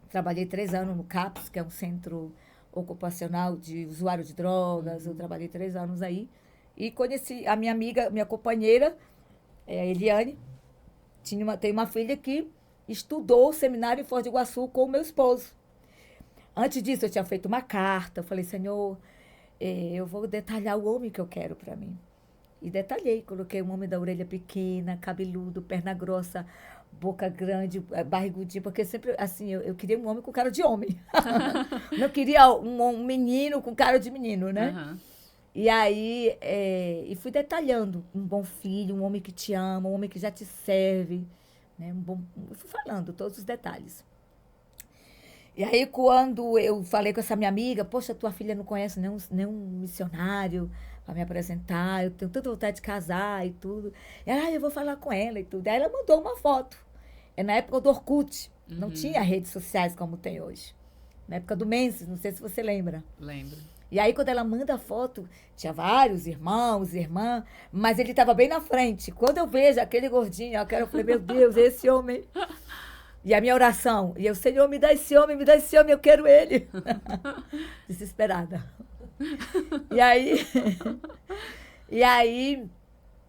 Trabalhei 3 anos no CAPS, que é um centro ocupacional de usuário de drogas. Eu trabalhei 3 anos aí. E conheci a minha amiga, minha companheira, a Eliane, tem uma filha que estudou o seminário em Foz do Iguaçu com o meu esposo. Antes disso, eu tinha feito uma carta. Eu falei, Senhor, eu vou detalhar o homem que eu quero para mim. E detalhei, coloquei um homem da orelha pequena, cabeludo, perna grossa, boca grande, barrigudinho, porque sempre, assim, eu queria um homem com cara de homem. Não queria um menino com cara de menino, né? Aham. E aí, e fui detalhando um bom filho, um homem que te ama, um homem que já te serve, né? Eu fui falando todos os detalhes. E aí, quando eu falei com essa minha amiga, poxa, tua filha não conhece nenhum missionário para me apresentar, eu tenho tanta vontade de casar e tudo. E ela, eu vou falar com ela e tudo. Aí ela mandou uma foto. É na época do Orkut, não tinha redes sociais como tem hoje. Na época do Menses, não sei se você lembra. Lembro. E aí, quando ela manda a foto, tinha vários irmãos, irmã, mas ele estava bem na frente. Quando eu vejo aquele gordinho, eu falei, meu Deus, esse homem. E a minha oração, e eu, Senhor, me dá esse homem, eu quero ele. Desesperada. E aí, e aí,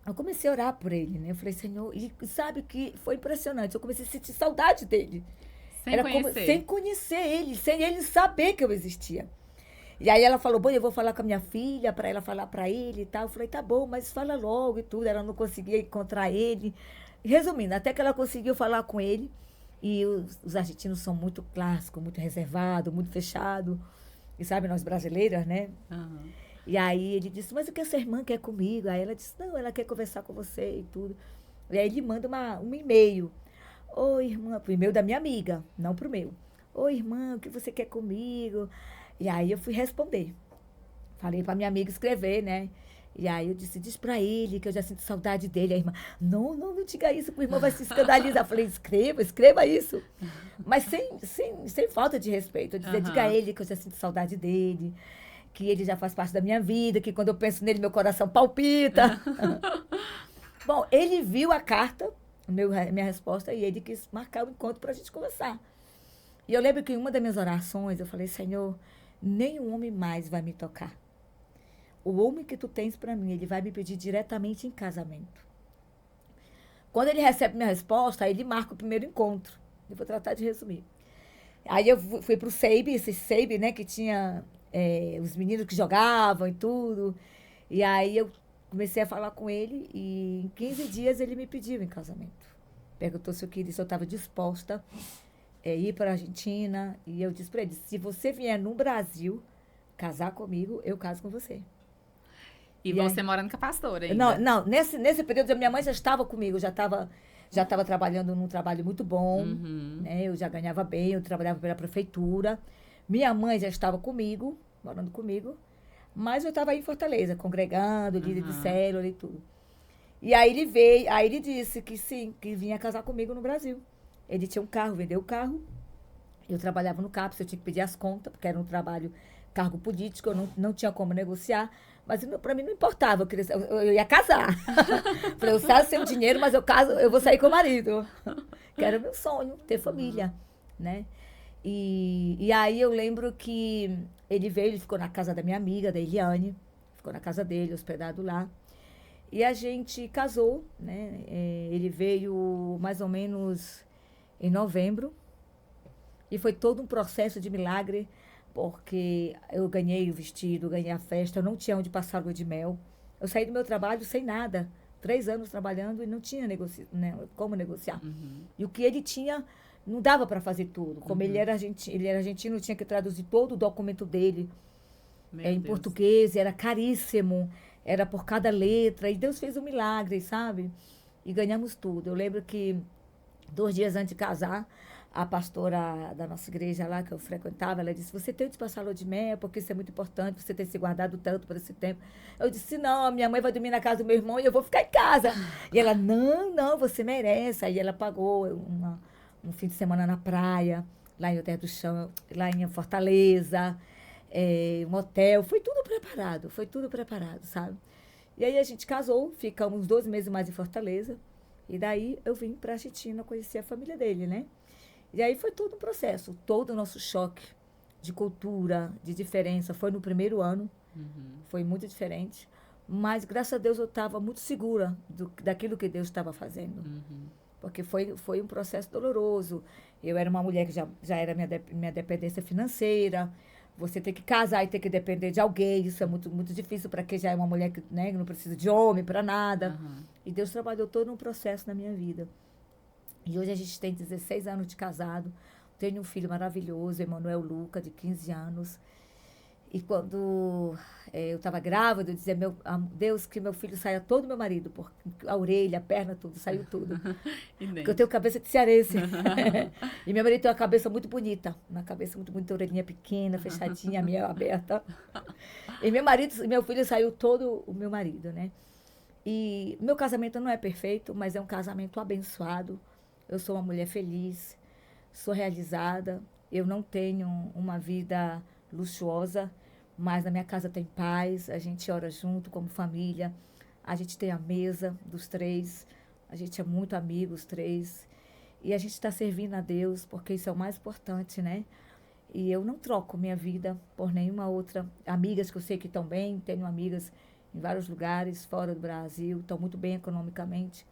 eu comecei a orar por ele, né? Eu falei, Senhor, e sabe que foi impressionante, eu comecei a sentir saudade dele. Sem Era conhecer. como, sem conhecer ele, sem ele saber que eu existia. E aí ela falou, bom, eu vou falar com a minha filha para ela falar para ele e tal. Eu falei, tá bom, mas fala logo e tudo. Ela não conseguia encontrar ele. Resumindo, até que ela conseguiu falar com ele. E os argentinos são muito clássicos, muito reservados, muito fechados. E sabe, nós brasileiras, né? Aham. E aí ele disse, mas o que essa irmã quer comigo? Aí ela disse, não, ela quer conversar com você e tudo. E aí ele manda um e-mail. Oi, irmã, pro e-mail da minha amiga, não pro meu. Oi, irmã, o que você quer comigo? E aí eu fui responder. Falei pra minha amiga escrever, né? E aí eu disse, diz pra ele que eu já sinto saudade dele. A irmã, não diga isso, que o irmão vai se escandalizar. Eu falei, escreva isso. Mas sem falta de respeito. Eu dizia, diga a ele que eu já sinto saudade dele, que ele já faz parte da minha vida, que quando eu penso nele, meu coração palpita. Bom, ele viu a carta, minha resposta, e ele quis marcar o encontro pra gente conversar. E eu lembro que em uma das minhas orações, eu falei, Senhor, nenhum homem mais vai me tocar. O homem que tu tens para mim, ele vai me pedir diretamente em casamento. Quando ele recebe minha resposta, aí ele marca o primeiro encontro. Eu vou tratar de resumir. Aí eu fui pro Seibe, esse Seibe, né, que tinha os meninos que jogavam e tudo. E aí eu comecei a falar com ele e em 15 dias ele me pediu em casamento. Perguntou se eu estava disposta ir para a Argentina. E eu disse para ele, se você vier no Brasil casar comigo, eu caso com você. E você morando com a pastora Não, ainda? não, nesse período a minha mãe já estava comigo, já estava trabalhando num trabalho muito bom, né? Eu já ganhava bem, eu trabalhava pela prefeitura. Minha mãe já estava comigo, morando comigo, mas eu estava aí em Fortaleza, congregando, líder de célula e tudo. E aí ele veio, aí ele disse que sim, que vinha casar comigo no Brasil. Ele tinha um carro, vendeu o carro. Eu trabalhava no CAPS, eu tinha que pedir as contas, porque era um trabalho, cargo político, eu não tinha como negociar. Mas para mim não importava, eu ia casar. Falei, eu saio sem o dinheiro, mas eu vou sair com o marido. Que era o meu sonho, ter família, né? E aí eu lembro que ele ficou na casa da minha amiga, da Eliane, ficou na casa dele, hospedado lá. E a gente casou, né? Ele veio mais ou menos em novembro. E foi todo um processo de milagre, porque eu ganhei o vestido, ganhei a festa, eu não tinha onde passar lua de mel. Eu saí do meu trabalho sem nada, 3 anos trabalhando e não tinha como negociar. E o que ele tinha, não dava para fazer tudo. Como ele era argentino, tinha que traduzir todo o documento dele em português, era caríssimo, era por cada letra. E Deus fez um milagre, sabe? E ganhamos tudo. Eu lembro que 2 dias antes de casar, a pastora da nossa igreja lá, que eu frequentava, ela disse, você tem de passar lua de mel, porque isso é muito importante, você tem se guardado tanto por esse tempo. Eu disse, não, a minha mãe vai dormir na casa do meu irmão e eu vou ficar em casa. E ela, não, você merece. Aí ela pagou um fim de semana na praia, lá em Alter do Chão, lá em Fortaleza, um hotel, foi tudo preparado, sabe? E aí a gente casou, ficamos 12 meses mais em Fortaleza, e daí eu vim para a Argentina conhecer a família dele, né? E aí foi todo um processo, todo o nosso choque de cultura, de diferença. Foi no primeiro ano, foi muito diferente. Mas, graças a Deus, eu estava muito segura daquilo que Deus estava fazendo. Porque foi um processo doloroso. Eu era uma mulher que já era minha dependência financeira. Você tem que casar e ter que depender de alguém. Isso é muito, muito difícil para quem já é uma mulher que, né, que não precisa de homem para nada. E Deus trabalhou todo um processo na minha vida. E hoje a gente tem 16 anos de casado. Tenho um filho maravilhoso, Emanuel Luca, de 15 anos. E quando eu estava grávida, eu dizia, Deus, que meu filho saia todo meu marido, porque a orelha, a perna, tudo, saiu tudo. Porque eu tenho cabeça de cearense. E meu marido tem uma cabeça muito bonita. Uma cabeça muito bonita, orelhinha pequena, fechadinha, a minha aberta. E meu filho saiu todo o meu marido, né? E meu casamento não é perfeito, mas é um casamento abençoado. Eu sou uma mulher feliz, sou realizada. Eu não tenho uma vida luxuosa, mas na minha casa tem paz, a gente ora junto como família, a gente tem a mesa dos três, a gente é muito amigo, os três, e a gente está servindo a Deus, porque isso é o mais importante, né? E eu não troco minha vida por nenhuma outra. Amigas que eu sei que estão bem, tenho amigas em vários lugares, fora do Brasil, estão muito bem economicamente,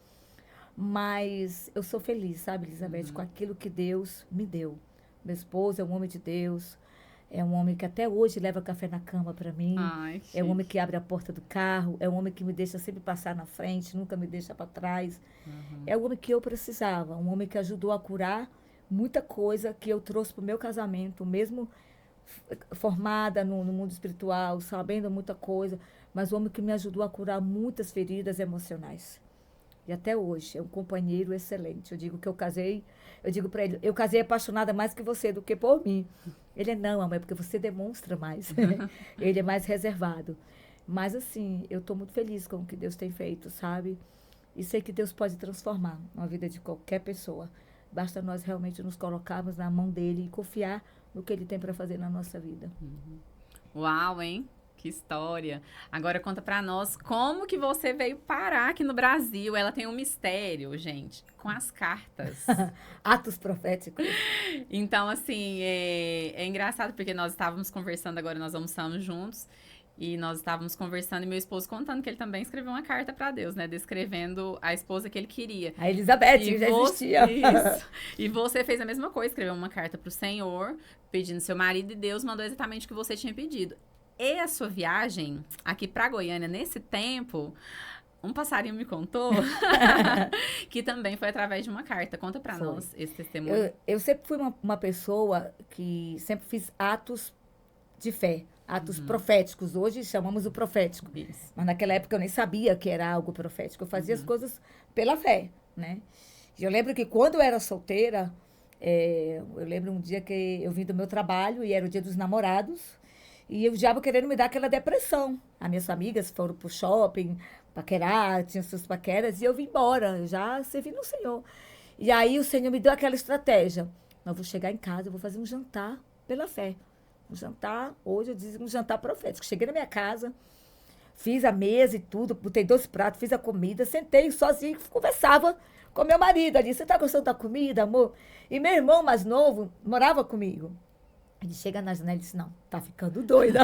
mas eu sou feliz, sabe, Elizabeth, com aquilo que Deus me deu. Meu esposo é um homem de Deus, é um homem que até hoje leva café na cama para mim. Ai, é um homem que abre a porta do carro. É um homem que me deixa sempre passar na frente, nunca me deixa para trás. É o homem que eu precisava. Um homem que ajudou a curar muita coisa que eu trouxe para o meu casamento, mesmo formada no mundo espiritual, sabendo muita coisa. Mas um homem que me ajudou a curar muitas feridas emocionais. E até hoje, é um companheiro excelente. Eu digo que eu digo para ele, eu casei apaixonada mais que você do que por mim. Ele não, amor, é porque você demonstra mais. Ele é mais reservado. Mas, assim, eu estou muito feliz com o que Deus tem feito, sabe? E sei que Deus pode transformar a vida de qualquer pessoa. Basta nós realmente nos colocarmos na mão dele e confiar no que ele tem para fazer na nossa vida. Uau, hein? Que história. Agora conta pra nós como que você veio parar aqui no Brasil. Ela tem um mistério, gente, com as cartas. Atos proféticos. Então, assim, é engraçado porque nós estávamos conversando agora, nós almoçamos juntos. E nós estávamos conversando e meu esposo contando que ele também escreveu uma carta para Deus, né? Descrevendo a esposa que ele queria. A Elizabeth, que já existia. Isso. E você fez a mesma coisa, escreveu uma carta para o Senhor, pedindo seu marido, e Deus mandou exatamente o que você tinha pedido. E a sua viagem aqui para Goiânia, nesse tempo, um passarinho me contou que também foi através de uma carta. Conta para nós esse testemunho. Eu sempre fui uma pessoa que sempre fiz atos de fé, atos proféticos. Hoje chamamos o profético. Isso. Mas naquela época eu nem sabia que era algo profético. Eu fazia as coisas pela fé, né? E eu lembro que quando eu era solteira, eu lembro um dia que eu vim do meu trabalho e era o dia dos namorados. E o diabo querendo me dar aquela depressão. As minhas amigas foram pro shopping, paquerar, tinham suas paqueras, e eu vim embora, eu já servi no Senhor. E aí o Senhor me deu aquela estratégia. Eu vou chegar em casa, eu vou fazer um jantar pela fé. Um jantar, hoje eu digo um jantar profético. Cheguei na minha casa, fiz a mesa e tudo, botei 2 pratos, fiz a comida, sentei sozinho e conversava com meu marido ali. Você tá gostando da comida, amor? E meu irmão mais novo morava comigo. Ele chega na janela e disse, não, tá ficando doida.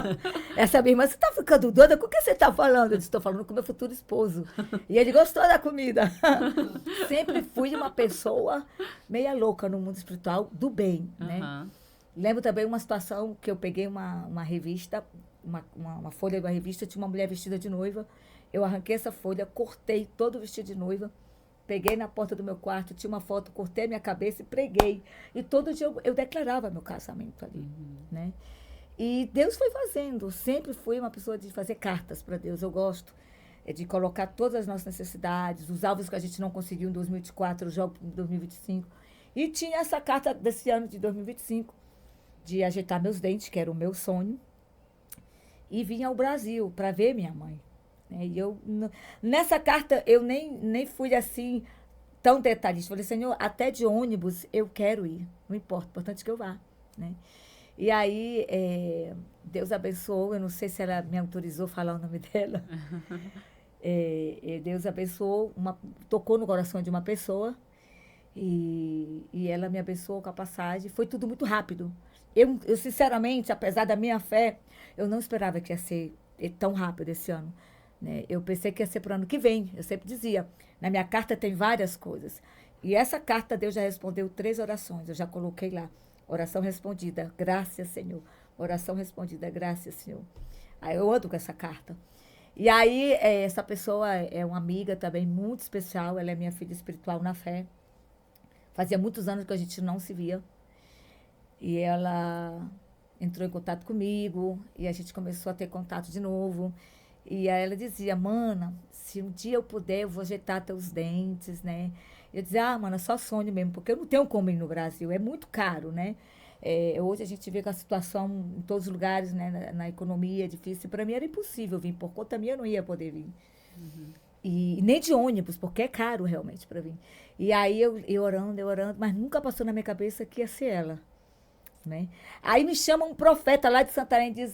Essa minha irmã, você tá ficando doida? Com o que você tá falando? Eu disse, estou falando com meu futuro esposo. E ele gostou da comida. Sempre fui uma pessoa meia louca no mundo espiritual, do bem, né? Lembro também uma situação que eu peguei uma revista, uma folha de uma revista, tinha uma mulher vestida de noiva. Eu arranquei essa folha, cortei todo o vestido de noiva, peguei na porta do meu quarto, tinha uma foto, cortei a minha cabeça e preguei. E todo dia eu declarava meu casamento ali, né? E Deus foi fazendo. Sempre fui uma pessoa de fazer cartas para Deus. Eu gosto de colocar todas as nossas necessidades, os alvos que a gente não conseguiu em 2024, eu jogo em 2025. E tinha essa carta desse ano de 2025, de ajeitar meus dentes, que era o meu sonho, e vim ao Brasil para ver minha mãe. E eu, nessa carta, eu nem fui assim, tão detalhista. Falei, Senhor, até de ônibus eu quero ir. Não importa, importante que eu vá, né? E aí, Deus abençoou, eu não sei se ela me autorizou a falar o nome dela. Deus abençoou, tocou no coração de uma pessoa. E ela me abençoou com a passagem. Foi tudo muito rápido. Sinceramente, apesar da minha fé, eu não esperava que ia ser tão rápido esse ano. Né? Eu pensei que ia ser para o ano que vem. Eu sempre dizia, na minha carta tem várias coisas. E essa carta Deus já respondeu 3 orações. Eu já coloquei lá. Oração respondida, graças, Senhor. Oração respondida, graças, Senhor. Aí eu ando com essa carta. E aí, essa pessoa é uma amiga também muito especial. Ela é minha filha espiritual na fé. Fazia muitos anos que a gente não se via. E ela entrou em contato comigo. E a gente começou a ter contato de novo. E aí ela dizia, mana, se um dia eu puder, eu vou ajeitar teus dentes, né? Eu dizia, mana, só sonho mesmo, porque eu não tenho como ir no Brasil, é muito caro, né? Hoje a gente vê que a situação em todos os lugares, né, na economia é difícil. Para mim era impossível vir, por conta minha eu não ia poder vir. E nem de ônibus, porque é caro realmente para vir. E aí eu orando, mas nunca passou na minha cabeça que ia ser ela, né? Aí me chama um profeta lá de Santarém e diz,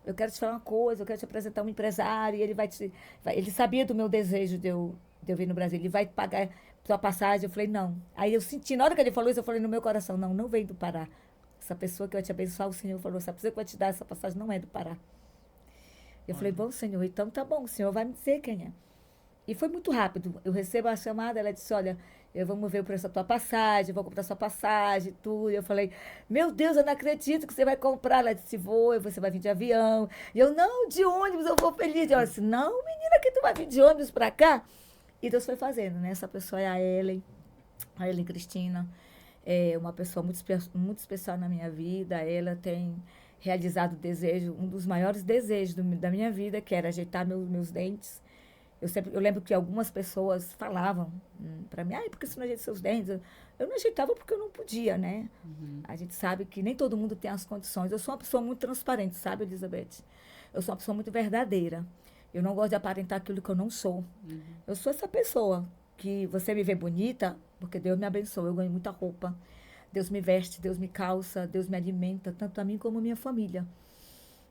eu quero te falar uma coisa, eu quero te apresentar um empresário, e ele sabia do meu desejo de eu vir no Brasil, ele vai pagar sua passagem. Eu falei, não. Aí eu senti, na hora que ele falou isso, eu falei no meu coração, não, não vem do Pará. Essa pessoa que vai te abençoar, o Senhor falou, essa pessoa que vai te dar essa passagem não é do Pará. Eu falei, bom, Senhor, então tá bom, o Senhor vai me dizer quem é. E foi muito rápido. Eu recebo a chamada, ela disse, olha, vamos ver o preço da tua passagem, vou comprar sua passagem, tudo. E eu falei, meu Deus, eu não acredito que você vai comprar. Ela disse, vou, e você vai vir de avião. E eu, não, de ônibus, eu vou feliz. Ela disse, não, menina, que tu vai vir de ônibus pra cá? E Deus foi fazendo, né? Essa pessoa é a Ellen Cristina. É uma pessoa muito especial na minha vida. Ela tem realizado o desejo, um dos maiores desejos da minha vida, que era ajeitar meus dentes. Eu lembro que algumas pessoas falavam para mim, por que você não ajeita seus dentes? Eu não ajeitava porque eu não podia, né? A gente sabe que nem todo mundo tem as condições. Eu sou uma pessoa muito transparente, sabe, Elizabeth? Eu sou uma pessoa muito verdadeira. Eu não gosto de aparentar aquilo que eu não sou. Eu sou essa pessoa que você me vê bonita, porque Deus me abençoa, eu ganho muita roupa. Deus me veste, Deus me calça, Deus me alimenta, tanto a mim como a minha família.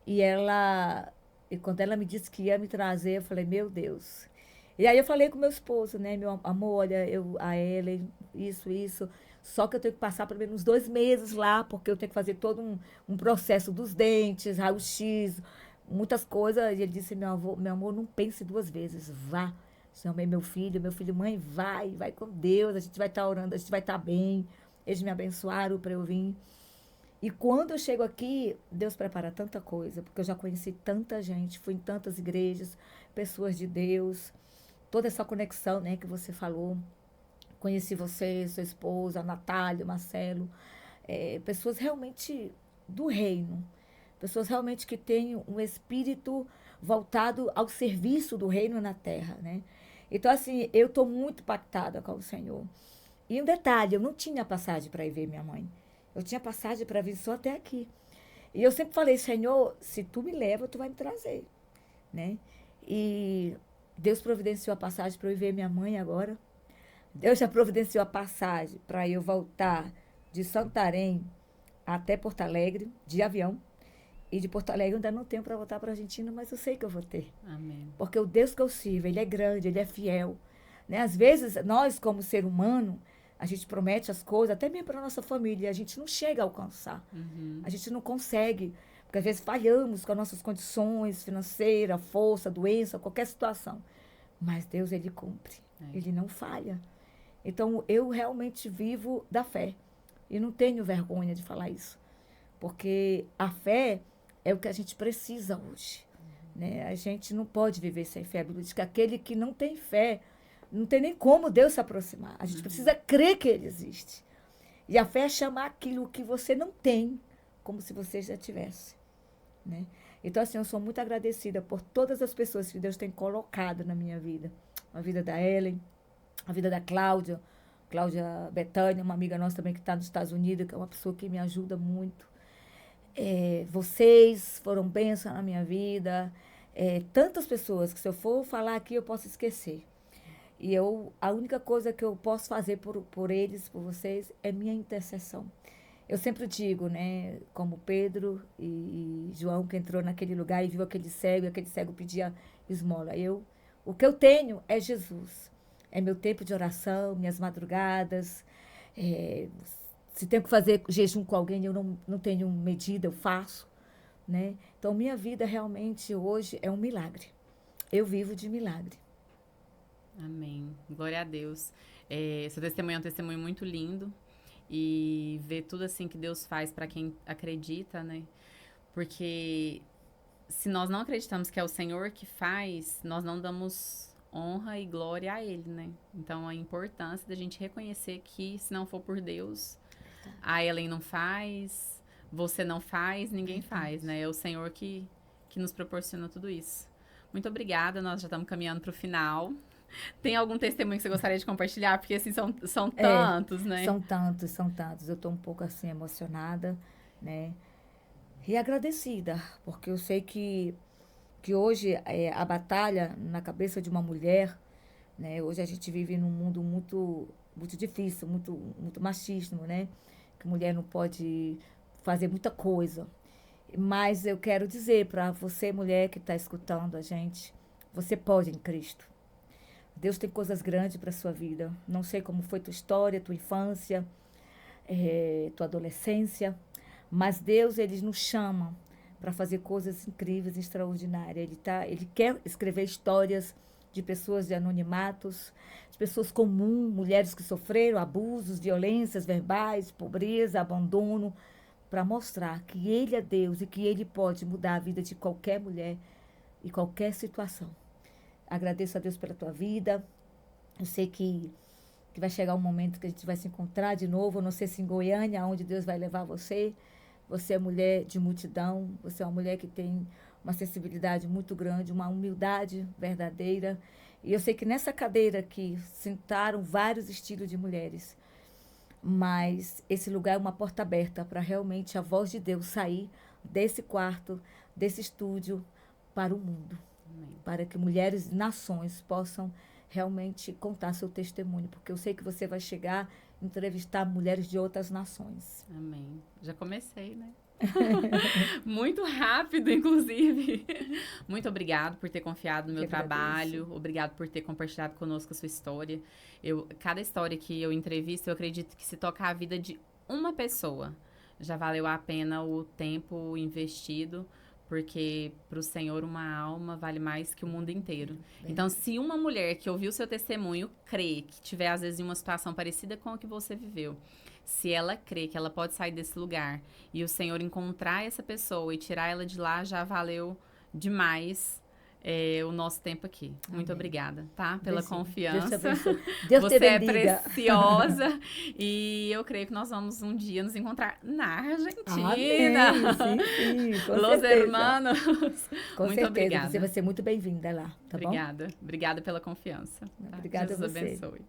E quando ela me disse que ia me trazer, eu falei, meu Deus. E aí eu falei com meu esposo, né? Meu amor, olha, a Ellen, isso. Só que eu tenho que passar pelo menos 2 meses lá, porque eu tenho que fazer todo um processo dos dentes, raio-x, muitas coisas. E ele disse, meu amor, não pense 2 vezes, vá. Chamei meu filho, mãe, vai com Deus, a gente vai estar orando, a gente vai estar bem. Eles me abençoaram para eu vir. E quando eu chego aqui, Deus prepara tanta coisa, porque eu já conheci tanta gente, fui em tantas igrejas, pessoas de Deus, toda essa conexão, né, que você falou. Conheci você, sua esposa, a Natália, o Marcelo, pessoas realmente do reino, pessoas realmente que têm um espírito voltado ao serviço do reino na terra, né? Então, assim, eu estou muito impactada com o Senhor. E um detalhe, eu não tinha passagem para ir ver minha mãe. Eu tinha passagem para vir só até aqui. E eu sempre falei, Senhor, se tu me leva, tu vai me trazer, né? E Deus providenciou a passagem para eu ir ver minha mãe agora. Deus já providenciou a passagem para eu voltar de Santarém até Porto Alegre, de avião. E de Porto Alegre eu ainda não tenho para voltar para a Argentina, mas eu sei que eu vou ter. Amém. Porque o Deus que eu sirvo, ele é grande, ele é fiel. Né? Às vezes, nós, como ser humano, a gente promete as coisas, até mesmo para a nossa família, a gente não chega a alcançar. A gente não consegue, porque às vezes falhamos com as nossas condições financeiras, força, doença, qualquer situação. Mas Deus, ele cumpre, ele não falha. Então, eu realmente vivo da fé. E não tenho vergonha de falar isso. Porque a fé é o que a gente precisa hoje. Né? A gente não pode viver sem fé. A Bíblia diz que aquele que não tem fé, não tem nem como Deus se aproximar. A gente precisa crer que ele existe. E a fé é chamar aquilo que você não tem, como se você já tivesse. Né? Então, assim, eu sou muito agradecida por todas as pessoas que Deus tem colocado na minha vida. A vida da Ellen, a vida da Cláudia Betânia, uma amiga nossa também que está nos Estados Unidos, que é uma pessoa que me ajuda muito. Vocês foram bênção na minha vida. Tantas pessoas que se eu for falar aqui eu posso esquecer. E a única coisa que eu posso fazer por eles, por vocês, é minha intercessão. Eu sempre digo, né, como Pedro e João, que entrou naquele lugar e viu aquele cego pedia esmola. O que eu tenho é Jesus. É meu tempo de oração, minhas madrugadas. É, se tenho que fazer jejum com alguém, eu não tenho medida, eu faço, né? Então, minha vida realmente hoje é um milagre. Eu vivo de milagre. Amém. Glória a Deus. Seu testemunho é um testemunho muito lindo. E ver tudo assim que Deus faz para quem acredita, né? Porque se nós não acreditamos que é o Senhor que faz, nós não damos honra e glória a Ele, né? Então, a importância da gente reconhecer que, se não for por Deus, a Ellen não faz, você não faz, ninguém faz, né? É o Senhor que nos proporciona tudo isso. Muito obrigada, nós já estamos caminhando para o final. Tem algum testemunho que você gostaria de compartilhar? Porque, assim, são tantos, né? São tantos, são tantos. Eu estou um pouco, assim, emocionada, né? E agradecida, porque eu sei que hoje a batalha na cabeça de uma mulher, né? Hoje a gente vive num mundo muito difícil, muito machismo, né? Que mulher não pode fazer muita coisa. Mas eu quero dizer para você, mulher que está escutando a gente, você pode em Cristo. Deus tem coisas grandes para sua vida. Não sei como foi tua história, tua infância, tua adolescência, mas Deus, ele nos chama para fazer coisas incríveis, extraordinárias. Ele quer escrever histórias de pessoas de anonimatos, de pessoas comuns, mulheres que sofreram abusos, violências verbais, pobreza, abandono, para mostrar que Ele é Deus e que Ele pode mudar a vida de qualquer mulher e qualquer situação. Agradeço a Deus pela tua vida. Eu sei que vai chegar um momento que a gente vai se encontrar de novo. Eu não sei se em Goiânia, onde Deus vai levar você. Você é mulher de multidão. Você é uma mulher que tem uma sensibilidade muito grande, uma humildade verdadeira. E eu sei que nessa cadeira aqui sentaram vários estilos de mulheres. Mas esse lugar é uma porta aberta para realmente a voz de Deus sair desse quarto, desse estúdio, para o mundo. Amém. Para que mulheres e nações possam realmente contar seu testemunho, porque eu sei que você vai chegar a entrevistar mulheres de outras nações. Amém. Já comecei, né? Muito rápido, inclusive. Muito obrigado por ter confiado no meu trabalho. Obrigado por ter compartilhado conosco a sua história. Cada história que eu entrevisto, eu acredito que se tocar a vida de uma pessoa, já valeu a pena o tempo investido, porque para o Senhor uma alma vale mais que o mundo inteiro. Então, se uma mulher que ouviu seu testemunho crê, que tiver às vezes em uma situação parecida com a que você viveu, se ela crê que ela pode sair desse lugar e o Senhor encontrar essa pessoa e tirar ela de lá, já valeu demais o nosso tempo aqui. Amém. Muito obrigada, tá? Pela confiança. Deus te abençoe. Deus Você te bendiga. É preciosa e eu creio que nós vamos um dia nos encontrar na Argentina. Amém. Sim, com Los certeza. hermanos. Com muito certeza. obrigada. Você vai ser muito bem-vinda lá, tá obrigada. Bom? Obrigada pela confiança. Tá? Obrigada Jesus a você. abençoe.